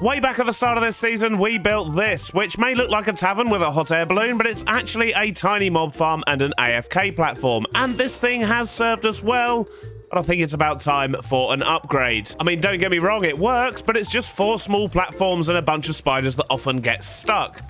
Way back at the start of this season, we built this, which may look like a tavern with a hot air balloon, but it's actually a tiny mob farm and an AFK platform. And this thing has served us well, but I think it's about time for an upgrade. I mean, don't get me wrong, it works, but it's just 4 small platforms and a bunch of spiders that often get stuck.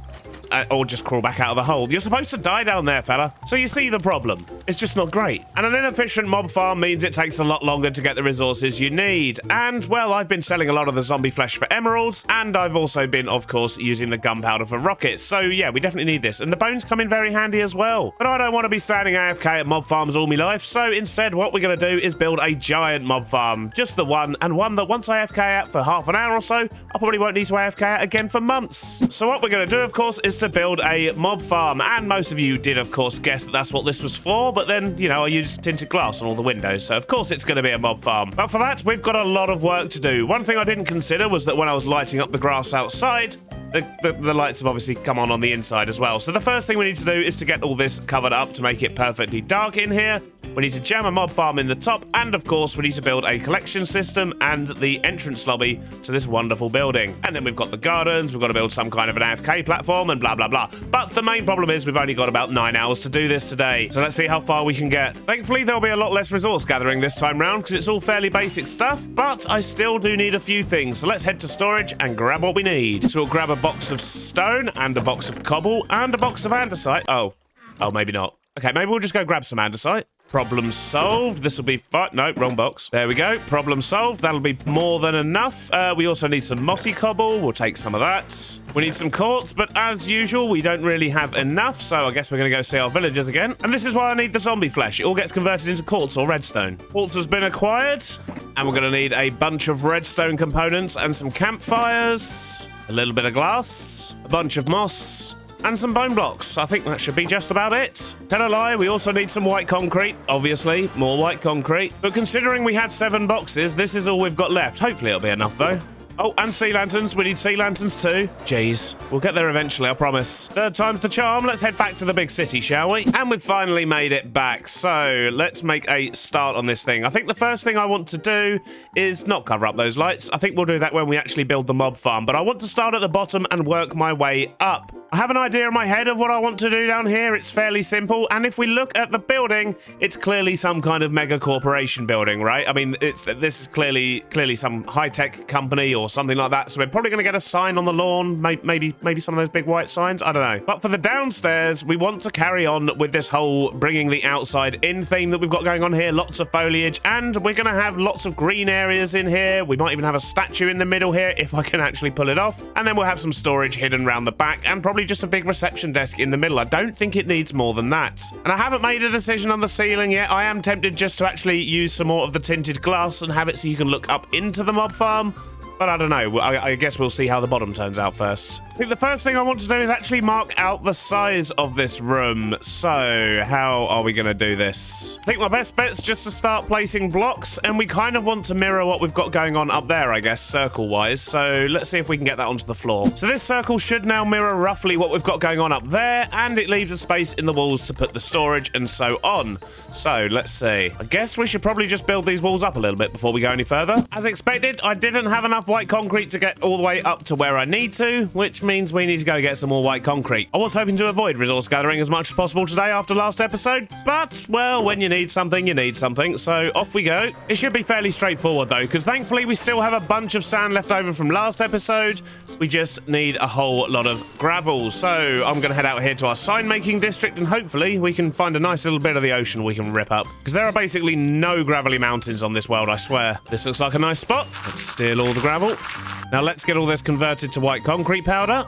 Or just crawl back out of the hole. You're supposed to die down there, fella. So you see the problem. It's just not great. And an inefficient mob farm means it takes a lot longer to get the resources you need. And, well, I've been selling a lot of the zombie flesh for emeralds, and I've also been, of course, using the gunpowder for rockets. So, yeah, we definitely need this. And the bones come in very handy as well. But I don't want to be standing AFK at mob farms all my life, so instead what we're going to do is build a giant mob farm. Just the one, and one that once I AFK at for half an hour or so, I probably won't need to AFK at again for months. So what we're going to do, of course, is to build a mob farm, and most of you did of course guess that that's what this was for, but then, you know, I used tinted glass on all the windows, so of course it's going to be a mob farm. But for that, we've got a lot of work to do. One thing I didn't consider was that when I was lighting up the grass outside, the lights have obviously come on the inside as well. So the first thing we need to do is to get all this covered up to make it perfectly dark in here. We need to jam a mob farm in the top, and of course we need to build a collection system and the entrance lobby to this wonderful building. And then we've got the gardens, we've got to build some kind of an AFK platform and blah blah blah. But the main problem is we've only got about 9 hours to do this today. So let's see how far we can get. Thankfully there'll be a lot less resource gathering this time round because it's all fairly basic stuff, but I still do need a few things. So let's head to storage and grab what we need. So we'll grab a box of stone and a box of cobble and a box of andesite. Oh, maybe not. Okay, maybe we'll just go grab some andesite. Problem solved. This will be fine. No, wrong box. There we go. Problem solved. That'll be more than enough. We also need some mossy cobble. We'll take some of that. We need some quartz, but as usual, we don't really have enough, so I guess we're going to go see our villagers again. And this is why I need the zombie flesh. It all gets converted into quartz or redstone. Quartz has been acquired, and we're going to need a bunch of redstone components and some campfires, a little bit of glass, a bunch of moss, and some bone blocks. I think that should be just about it. Tell a lie, we also need some white concrete. Obviously, more white concrete. But considering we had 7 boxes, this is all we've got left. Hopefully it'll be enough, though. Oh, and sea lanterns. We need sea lanterns too. Jeez. We'll get there eventually, I promise. Third time's the charm. Let's head back to the big city, shall we? And we've finally made it back. So let's make a start on this thing. I think the first thing I want to do is not cover up those lights. I think we'll do that when we actually build the mob farm. But I want to start at the bottom and work my way up. I have an idea in my head of what I want to do down here. It's fairly simple. And if we look at the building, it's clearly some kind of mega corporation building, right? I mean, this is clearly some high-tech company or something like that. So we're probably going to get a sign on the lawn, maybe some of those big white signs. I don't know. But for the downstairs, we want to carry on with this whole bringing the outside in theme that we've got going on here. Lots of foliage, and we're going to have lots of green areas in here. We might even have a statue in the middle here if I can actually pull it off. And then we'll have some storage hidden around the back and probably just a big reception desk in the middle. I don't think it needs more than that. And I haven't made a decision on the ceiling yet. I am tempted just to actually use some more of the tinted glass and have it so you can look up into the mob farm. But I don't know. I guess we'll see how the bottom turns out first. I think the first thing I want to do is actually mark out the size of this room. So how are we going to do this? I think my best bet's just to start placing blocks, and we kind of want to mirror what we've got going on up there, I guess, circle-wise. So let's see if we can get that onto the floor. So this circle should now mirror roughly what we've got going on up there, and it leaves a space in the walls to put the storage and so on. So let's see. I guess we should probably just build these walls up a little bit before we go any further. As expected, I didn't have enough white concrete to get all the way up to where I need to, which means we need to go get some more white concrete. I was hoping to avoid resource gathering as much as possible today after last episode, but, well, when you need something, you need something, so off we go. It should be fairly straightforward, though, because thankfully we still have a bunch of sand left over from last episode. We just need a whole lot of gravel, so I'm going to head out here to our sign-making district, and hopefully we can find a nice little bit of the ocean we can rip up, because there are basically no gravelly mountains on this world, I swear. This looks like a nice spot. Let's steal all the gravel. Now let's get all this converted to white concrete powder.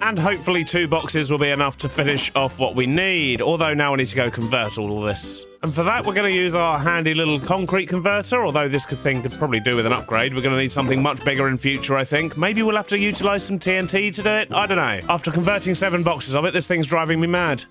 And hopefully 2 boxes will be enough to finish off what we need. Although now I need to go convert all of this. And for that, we're going to use our handy little concrete converter. Although this thing could probably do with an upgrade. We're going to need something much bigger in future, I think. Maybe we'll have to utilize some TNT to do it. I don't know. After converting 7 boxes of it, this thing's driving me mad.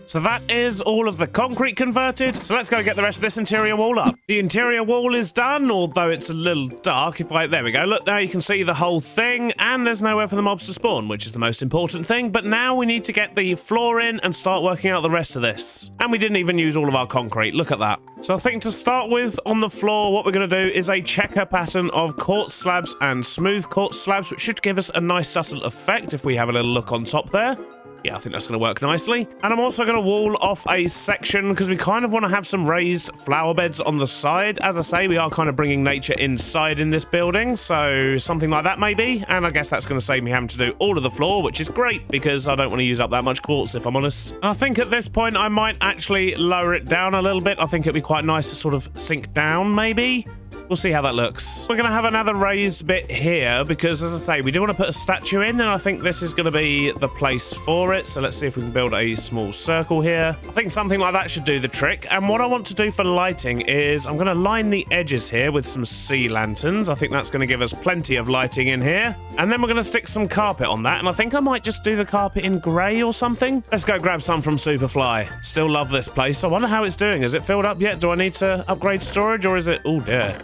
So that is all of the concrete converted. So let's go get the rest of this interior wall up. The interior wall is done, although it's a little dark. There we go. Look, now you can see the whole thing, and there's nowhere for the mobs to spawn, which is the most important thing. But now we need to get the floor in and start working out the rest of this. And we didn't even use all of our concrete. Look at that. So I think to start with, on the floor, what we're going to do is a checker pattern of quartz slabs and smooth quartz slabs, which should give us a nice subtle effect if we have a little look on top there. Yeah, I think that's going to work nicely. And I'm also going to wall off a section because we kind of want to have some raised flower beds on the side. As I say, we are kind of bringing nature inside in this building, so something like that maybe. And I guess that's going to save me having to do all of the floor, which is great because I don't want to use up that much quartz, if I'm honest. And I think at this point I might actually lower it down a little bit. I think it'd be quite nice to sort of sink down maybe. We'll see how that looks. We're going to have another raised bit here because, as I say, we do want to put a statue in, and I think this is going to be the place for it. So let's see if we can build a small circle here. I think something like that should do the trick. And what I want to do for lighting is I'm going to line the edges here with some sea lanterns. I think that's going to give us plenty of lighting in here. And then we're going to stick some carpet on that. And I think I might just do the carpet in grey or something. Let's go grab some from Superfly. Still love this place. I wonder how it's doing. Is it filled up yet? Do I need to upgrade storage, or is it... Oh, dear.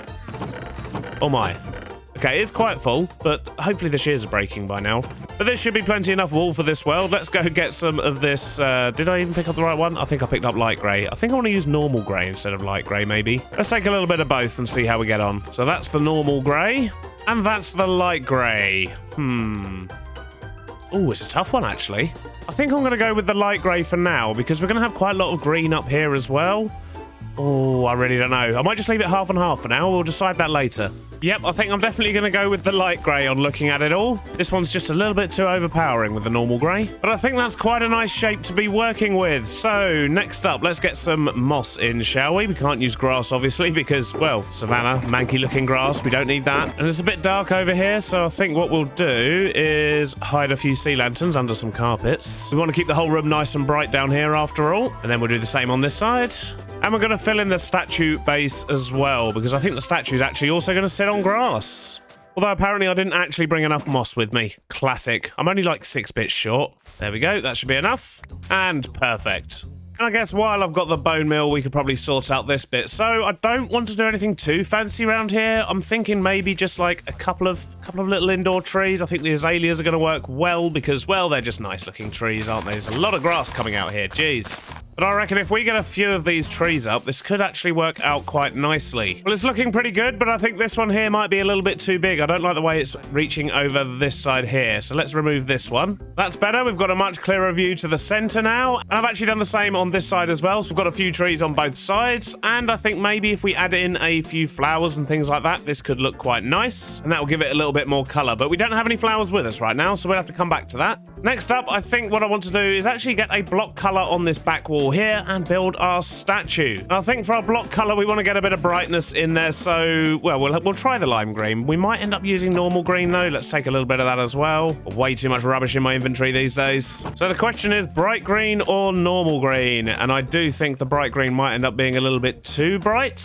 Oh my. Okay, it's quite full, but hopefully the shears are breaking by now. But there should be plenty enough wool for this world. Let's go get some of this. Did I even pick up the right one? I think I picked up light grey. I think I want to use normal grey instead of light grey, maybe. Let's take a little bit of both and see how we get on. So that's the normal grey, and that's the light grey. Oh, it's a tough one, actually. I think I'm going to go with the light grey for now, because we're going to have quite a lot of green up here as well. Oh, I really don't know. I might just leave it half and half for now. We'll decide that later. Yep, I think I'm definitely going to go with the light grey on looking at it all. This one's just a little bit too overpowering with the normal grey. But I think that's quite a nice shape to be working with. So, next up, let's get some moss in, shall we? We can't use grass, obviously, because, well, savanna, manky-looking grass. We don't need that. And it's a bit dark over here, so I think what we'll do is hide a few sea lanterns under some carpets. We want to keep the whole room nice and bright down here, after all. And then we'll do the same on this side. And we're going to fill in the statue base as well, because I think the statue is actually also going to sit on grass. Although apparently I didn't actually bring enough moss with me. Classic. I'm only like 6 bits short. There we go. That should be enough. And perfect. And I guess while I've got the bone meal, we could probably sort out this bit. So I don't want to do anything too fancy around here. I'm thinking maybe just like a couple of little indoor trees. I think the azaleas are going to work well because, well, they're just nice looking trees, aren't they? There's a lot of grass coming out here. Jeez. But I reckon if we get a few of these trees up, this could actually work out quite nicely. Well, it's looking pretty good, but I think this one here might be a little bit too big. I don't like the way it's reaching over this side here. So let's remove this one. That's better. We've got a much clearer view to the center now. And I've actually done the same on this side as well. So we've got a few trees on both sides. And I think maybe if we add in a few flowers and things like that, this could look quite nice. And that will give it a little bit more color. But we don't have any flowers with us right now, so we'll have to come back to that. Next up, I think what I want to do is actually get a block color on this back wall here and build our statue. And I think for our block color, we want to get a bit of brightness in there. So, well, we'll try the lime green. We might end up using normal green though. Let's take a little bit of that as well. Way too much rubbish in my inventory these days. So the question is bright green or normal green? And I do think the bright green might end up being a little bit too bright.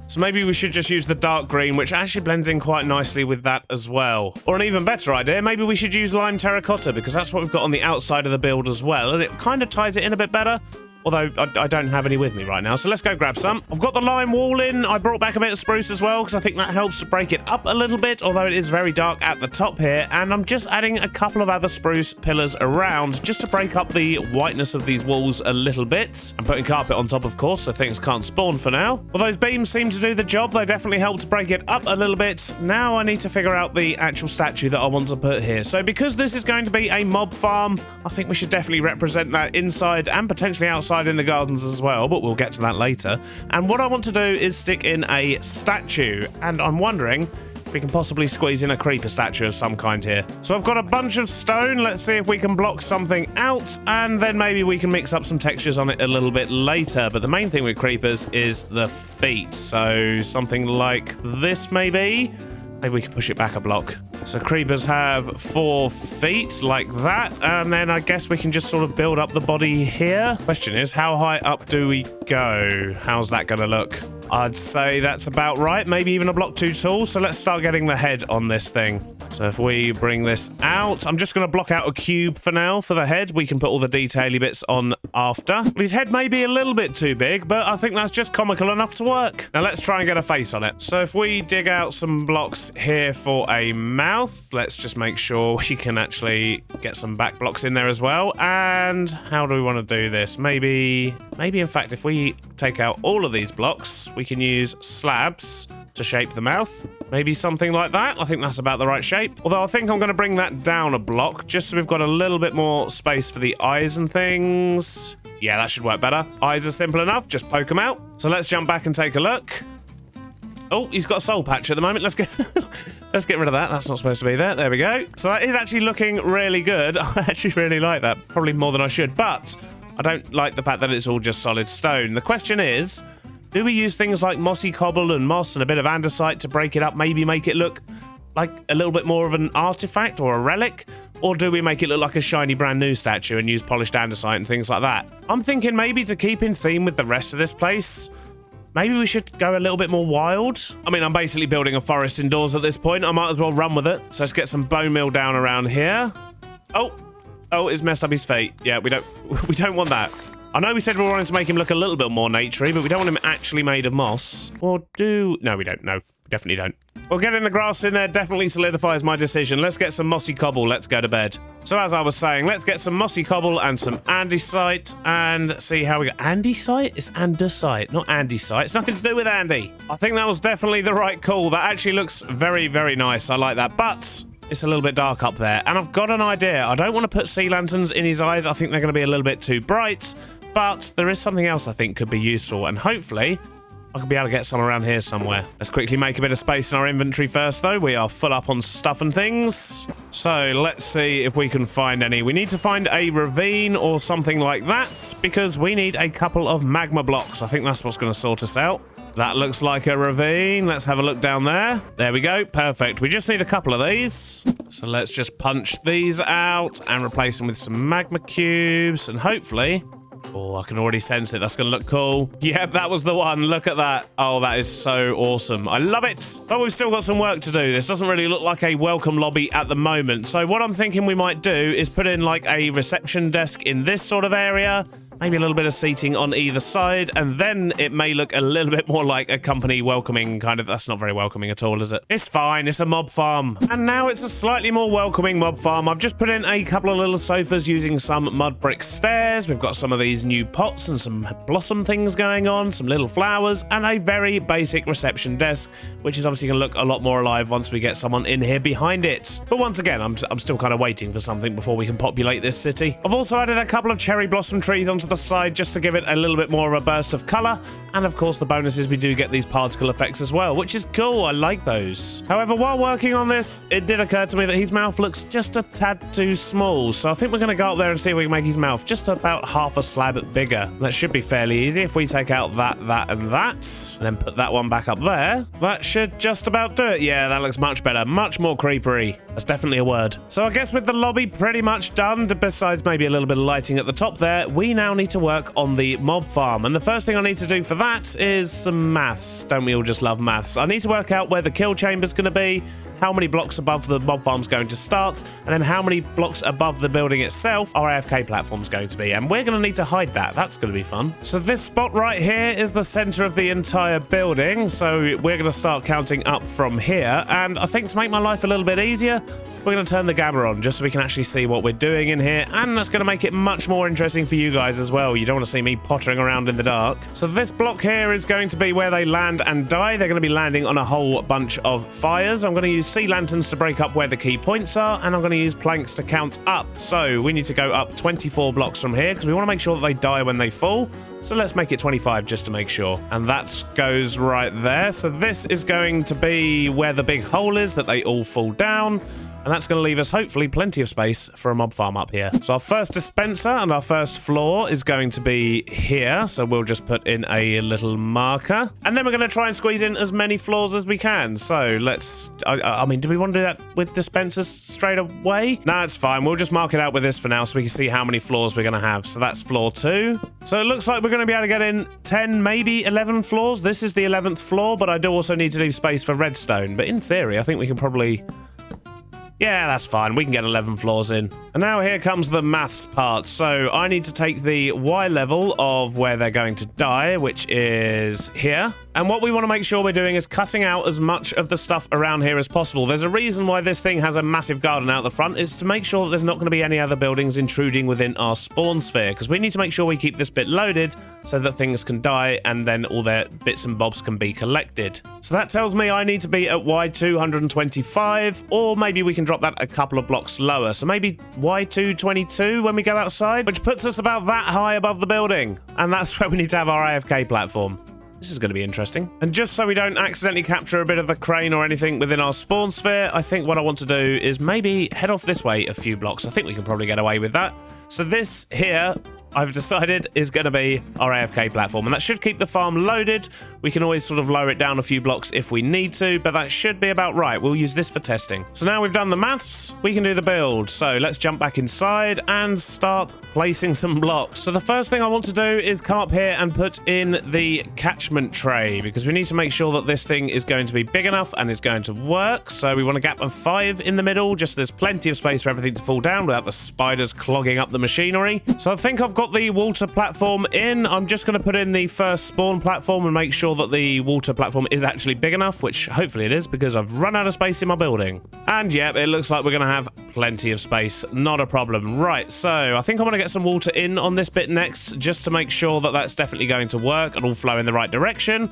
So maybe we should just use the dark green, which actually blends in quite nicely with that as well. Or an even better idea, maybe we should use lime terracotta because that's what we've got on the outside of the build as well. And it kind of ties it in a bit better. Although I don't have any with me right now, so let's go grab some. I've got the lime wall in. I brought back a bit of spruce as well, because I think that helps to break it up a little bit, although it is very dark at the top here. And I'm just adding a couple of other spruce pillars around, just to break up the whiteness of these walls a little bit. I'm putting carpet on top, of course, so things can't spawn for now. Well, those beams seem to do the job. They definitely help to break it up a little bit. Now I need to figure out the actual statue that I want to put here. So because this is going to be a mob farm, I think we should definitely represent that inside and potentially outside in the gardens as well, but we'll get to that later. And what I want to do is stick in a statue, and I'm wondering if we can possibly squeeze in a creeper statue of some kind here. So I've got a bunch of stone. Let's see if we can block something out, and then maybe we can mix up some textures on it a little bit later. But the main thing with creepers is the feet. So something like this maybe. Maybe we can push it back a block. So creepers have 4 feet like that, and then I guess we can just sort of build up the body here. Question is, how high up do we go? How's that gonna look? I'd say that's about right. Maybe even a block too tall. So let's start getting the head on this thing. So if we bring this out, I'm just going to block out a cube for now for the head. We can put all the detaily bits on after. His head may be a little bit too big, but I think that's just comical enough to work. Now let's try and get a face on it. So if we dig out some blocks here for a mouth, let's just make sure we can actually get some back blocks in there as well. And how do we want to do this? Maybe in fact, if we take out all of these blocks, we can use slabs to shape the mouth. Maybe something like that. I think that's about the right shape. Although I think I'm going to bring that down a block just so we've got a little bit more space for the eyes and things. Yeah, that should work better. Eyes are simple enough. Just poke them out. So let's jump back and take a look. Oh, he's got a soul patch at the moment. Let's get rid of that. That's not supposed to be there. There we go. So that is actually looking really good. I actually really like that. Probably more than I should. But I don't like the fact that it's all just solid stone. The question is, do we use things like mossy cobble and moss and a bit of andesite to break it up, maybe make it look like a little bit more of an artifact or a relic? Or do we make it look like a shiny brand new statue and use polished andesite and things like that? I'm thinking maybe to keep in theme with the rest of this place, maybe we should go a little bit more wild. I mean, I'm basically building a forest indoors at this point. I might as well run with it. So let's get some bone meal down around here. Oh, it's messed up his feet. Yeah, we don't want that. I know we said we wanted to make him look a little bit more naturey, but we don't want him actually made of moss. Or do... No, we don't. No, we definitely don't. Well, getting the grass in there definitely solidifies my decision. Let's get some mossy cobble. Let's go to bed. So as I was saying, let's get some mossy cobble and some andesite and see how we go. Andesite? It's andesite, not andesite. It's nothing to do with Andy. I think that was definitely the right call. That actually looks very, very nice. I like that. But it's a little bit dark up there. And I've got an idea. I don't want to put sea lanterns in his eyes. I think they're going to be a little bit too bright. But there is something else I think could be useful. And hopefully I could be able to get some around here somewhere. Let's quickly make a bit of space in our inventory first, though. We are full up on stuff and things. So let's see if we can find any. We need to find a ravine or something like that because we need a couple of magma blocks. I think that's what's going to sort us out. That looks like a ravine. Let's have a look down there. There we go. Perfect. We just need a couple of these. So let's just punch these out and replace them with some magma cubes. And hopefully... Oh, I can already sense it. That's going to look cool. Yep, that was the one. Look at that. Oh, that is so awesome. I love it. But we've still got some work to do. This doesn't really look like a welcome lobby at the moment. So what I'm thinking we might do is put in like a reception desk in this sort of area. Maybe a little bit of seating on either side, and then it may look a little bit more like a company welcoming kind of... That's not very welcoming at all, is it? It's fine. It's a mob farm. And now it's a slightly more welcoming mob farm. I've just put in a couple of little sofas using some mud brick stairs. We've got some of these new pots and some blossom things going on, some little flowers, and a very basic reception desk, which is obviously going to look a lot more alive once we get someone in here behind it. But once again, I'm still kind of waiting for something before we can populate this city. I've also added a couple of cherry blossom trees onto the side just to give it a little bit more of a burst of color, and of course the bonus is we do get these particle effects as well, which is cool. I like those. However, while working on this, it did occur to me that his mouth looks just a tad too small, so I think we're going to go up there and see if we can make his mouth just about half a slab bigger. That should be fairly easy. If we take out that, and that, and then put that one back up there, that should just about do it. Yeah, that looks much better, much more creepery. That's definitely a word. So I guess with the lobby pretty much done, besides maybe a little bit of lighting at the top there, we now need to work on the mob farm. And the first thing I need to do for that is some maths. Don't we all just love maths? I need to work out where the kill chamber's going to be, how many blocks above the mob farm's going to start, and then how many blocks above the building itself our AFK platform's going to be. And we're going to need to hide that. That's going to be fun. So this spot right here is the center of the entire building. So we're going to start counting up from here. And I think to make my life a little bit easier, we're going to turn the gamma on just so we can actually see what we're doing in here, and that's going to make it much more interesting for you guys as well. You don't want to see me pottering around in the dark. So this block here is going to be where they land and die. They're going to be landing on a whole bunch of fires. I'm going to use sea lanterns to break up where the key points are, and I'm going to use planks to count up. So we need to go up 24 blocks from here because we want to make sure that they die when they fall. So let's make it 25 just to make sure. And that goes right there. So this is going to be where the big hole is that they all fall down. And that's going to leave us, hopefully, plenty of space for a mob farm up here. So our first dispenser and our first floor is going to be here. So we'll just put in a little marker. And then we're going to try and squeeze in as many floors as we can. So let's... I mean, do we want to do that with dispensers straight away? No, it's fine. We'll just mark it out with this for now so we can see how many floors we're going to have. So that's floor 2. So it looks like we're going to be able to get in 10, maybe 11 floors. This is the 11th floor, but I do also need to leave space for redstone. But in theory, I think we can probably... Yeah, that's fine. We can get 11 floors in. And now here comes the maths part. So I need to take the Y level of where they're going to die, which is here. And what we want to make sure we're doing is cutting out as much of the stuff around here as possible. There's a reason why this thing has a massive garden out the front. Is to make sure that there's not going to be any other buildings intruding within our spawn sphere. Because we need to make sure we keep this bit loaded so that things can die and then all their bits and bobs can be collected. So that tells me I need to be at Y225, or maybe we can drop that a couple of blocks lower. So maybe Y222 when we go outside, which puts us about that high above the building. And that's where we need to have our AFK platform. This is going to be interesting. And just so we don't accidentally capture a bit of the crane or anything within our spawn sphere, I think what I want to do is maybe head off this way a few blocks. I think we can probably get away with that. So this here, I've decided, is going to be our AFK platform, and that should keep the farm loaded. We can always sort of lower it down a few blocks if we need to, but that should be about right. We'll use this for testing. So now we've done the maths, we can do the build. So let's jump back inside and start placing some blocks. So the first thing I want to do is come up here and put in the catchment tray, because we need to make sure that this thing is going to be big enough and is going to work. So we want a gap of 5 in the middle, just so there's plenty of space for everything to fall down without the spiders clogging up the machinery. So I think I've got the water platform in. I'm just going to put in the first spawn platform and make sure that the water platform is actually big enough, which hopefully it is, because I've run out of space in my building. And yep, it looks like we're going to have plenty of space. Not a problem. Right, so I think I'm going to get some water in on this bit next, just to make sure that that's definitely going to work and all flow in the right direction.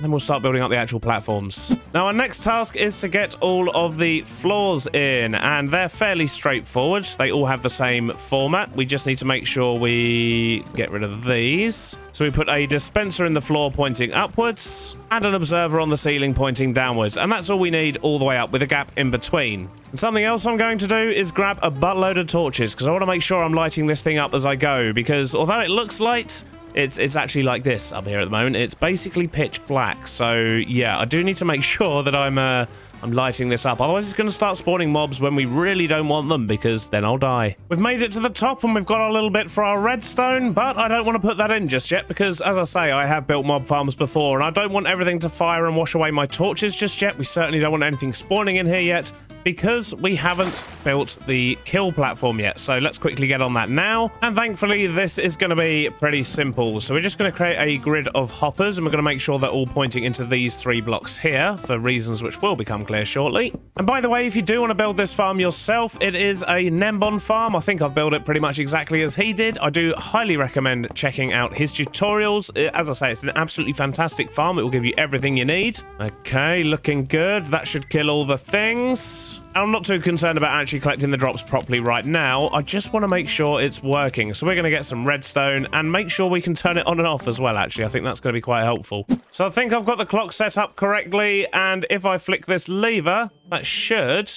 Then we'll start building up the actual platforms. Now, our next task is to get all of the floors in, and they're fairly straightforward. They all have the same format. We just need to make sure we get rid of these. So we put a dispenser in the floor pointing upwards, and an observer on the ceiling pointing downwards. And that's all we need all the way up, with a gap in between. And something else I'm going to do is grab a buttload of torches, because I want to make sure I'm lighting this thing up as I go, because although it looks light, it's actually like this up here at the moment. It's basically pitch black. So yeah, I do need to make sure that I'm lighting this up. Otherwise, it's going to start spawning mobs when we really don't want them, because then I'll die. We've made it to the top and we've got our little bit for our redstone, but I don't want to put that in just yet because, as I say, I have built mob farms before and I don't want everything to fire and wash away my torches just yet. We certainly don't want anything spawning in here yet, because we haven't built the kill platform yet. So let's quickly get on that now. And thankfully, this is going to be pretty simple. So we're just going to create a grid of hoppers, and we're going to make sure they're all pointing into these 3 blocks here for reasons which will become clear shortly. And by the way, if you do want to build this farm yourself, it is a Nembon farm. I think I've built it pretty much exactly as he did. I do highly recommend checking out his tutorials. As I say, it's an absolutely fantastic farm. It will give you everything you need. Okay, looking good. That should kill all the things. I'm not too concerned about actually collecting the drops properly right now. I just want to make sure it's working. So we're going to get some redstone and make sure we can turn it on and off as well, actually. I think that's going to be quite helpful. So I think I've got the clock set up correctly, and if I flick this lever, that should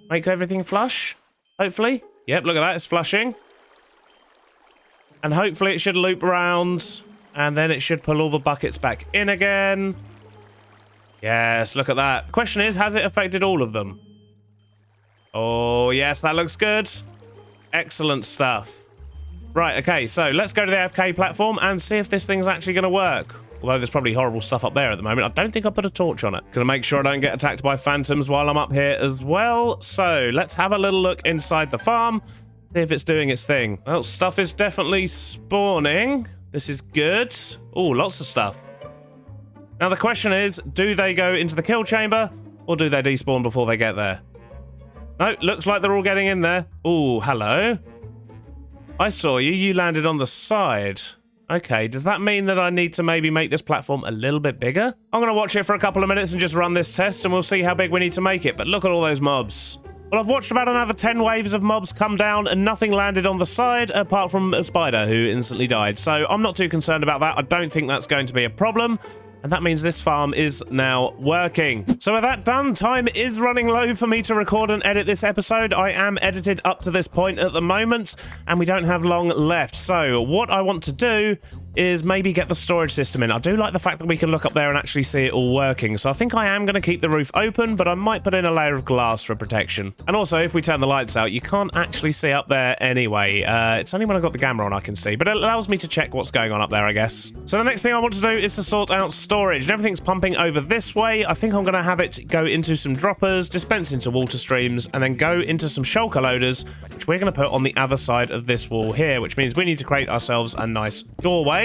make everything flush, hopefully. Yep, look at that, it's flushing. And hopefully it should loop around, and then it should pull all the buckets back in again. Yes, look at that. The question is, has it affected all of them? Oh, yes, that looks good. Excellent stuff. Right, okay, so let's go to the AFK platform and see if this thing's actually going to work. Although there's probably horrible stuff up there at the moment. I don't think I put a torch on it. Gonna make sure I don't get attacked by phantoms while I'm up here as well. So let's have a little look inside the farm. See if it's doing its thing. Well, stuff is definitely spawning. This is good. Oh, lots of stuff. Now the question is, do they go into the kill chamber or do they despawn before they get there? No, looks like they're all getting in there. Oh, hello. I saw you. You landed on the side. Okay, does that mean that I need to maybe make this platform a little bit bigger? I'm going to watch it for a couple of minutes and just run this test, and we'll see how big we need to make it. But look at all those mobs. Well, I've watched about another 10 waves of mobs come down, and nothing landed on the side apart from a spider who instantly died. So I'm not too concerned about that. I don't think that's going to be a problem. And that means this farm is now working. So with that done, time is running low for me to record and edit this episode. I am edited up to this point at the moment, and we don't have long left. So what I want to do is maybe get the storage system in. I do like the fact that we can look up there and actually see it all working. So I think I am going to keep the roof open, but I might put in a layer of glass for protection. And also, if we turn the lights out, you can't actually see up there anyway. It's only when I've got the camera on I can see, but it allows me to check what's going on up there, I guess. So the next thing I want to do is to sort out storage. And everything's pumping over this way. I think I'm going to have it go into some droppers, dispense into water streams, and then go into some shulker loaders, which we're going to put on the other side of this wall here, which means we need to create ourselves a nice doorway.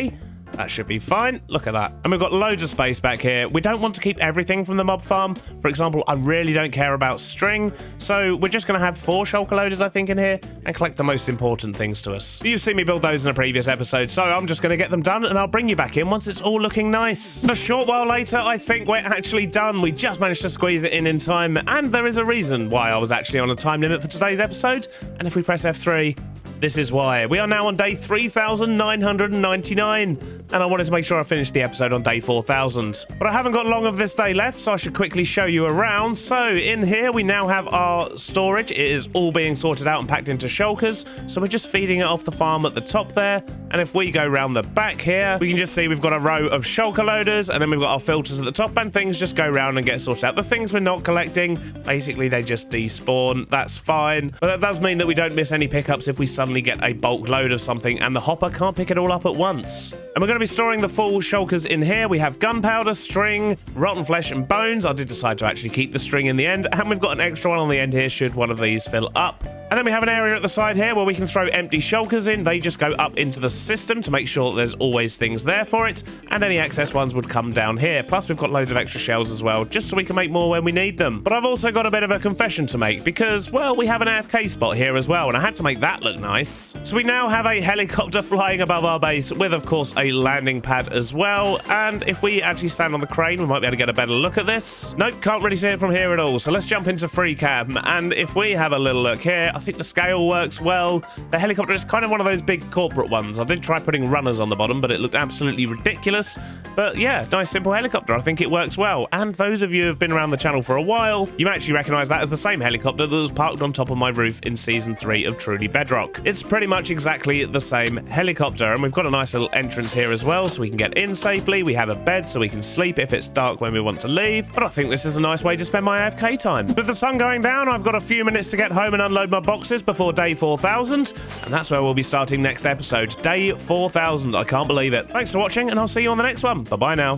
That should be fine. Look at that. And we've got loads of space back here. We don't want to keep everything from the mob farm. For example, I really don't care about string. So we're just going to have 4 shulker loaders, I think, in here and collect the most important things to us. You've seen me build those in a previous episode, so I'm just going to get them done and I'll bring you back in once it's all looking nice. And a short while later, I think we're actually done. We just managed to squeeze it in time, and there is a reason why I was actually on a time limit for today's episode. And if we press F3, this is why. We are now on day 3,999, and I wanted to make sure I finished the episode on day 4,000. But I haven't got long of this day left, so I should quickly show you around. So in here, we now have our storage. It is all being sorted out and packed into shulkers, so we're just feeding it off the farm at the top there. And if we go round the back here, we can just see we've got a row of shulker loaders, and then we've got our filters at the top, and things just go round and get sorted out. The things we're not collecting, basically they just despawn. That's fine, but that does mean that we don't miss any pickups if we suddenly get a bulk load of something and the hopper can't pick it all up at once. And we're going to be storing the full shulkers in here. We have gunpowder, string, rotten flesh, and bones. I did decide to actually keep the string in the end, and we've got an extra one on the end here should one of these fill up. And then we have an area at the side here where we can throw empty shulkers in. They just go up into the system to make sure that there's always things there for it, and any excess ones would come down here. Plus, we've got loads of extra shells as well, just so we can make more when we need them. But I've also got a bit of a confession to make because, well, we have an AFK spot here as well, and I had to make that look nice. So we now have a helicopter flying above our base with, of course, a landing pad as well. And if we actually stand on the crane, we might be able to get a better look at this. Nope, can't really see it from here at all. So let's jump into free cam. And if we have a little look here, I think the scale works well. The helicopter is kind of one of those big corporate ones. I did try putting runners on the bottom, but it looked absolutely ridiculous. But yeah, nice simple helicopter. I think it works well. And those of you who have been around the channel for a while, you might actually recognize that as the same helicopter that was parked on top of my roof in season 3 of Truly Bedrock. It's pretty much exactly the same helicopter, and we've got a nice little entrance here as well so we can get in safely. We have a bed so we can sleep if it's dark when we want to leave. But I think this is a nice way to spend my AFK time. With the sun going down, I've got a few minutes to get home and unload my boxes before day 4,000, and that's where we'll be starting next episode, day 4,000. I can't believe it. Thanks for watching, and I'll see you on the next one. Bye bye now.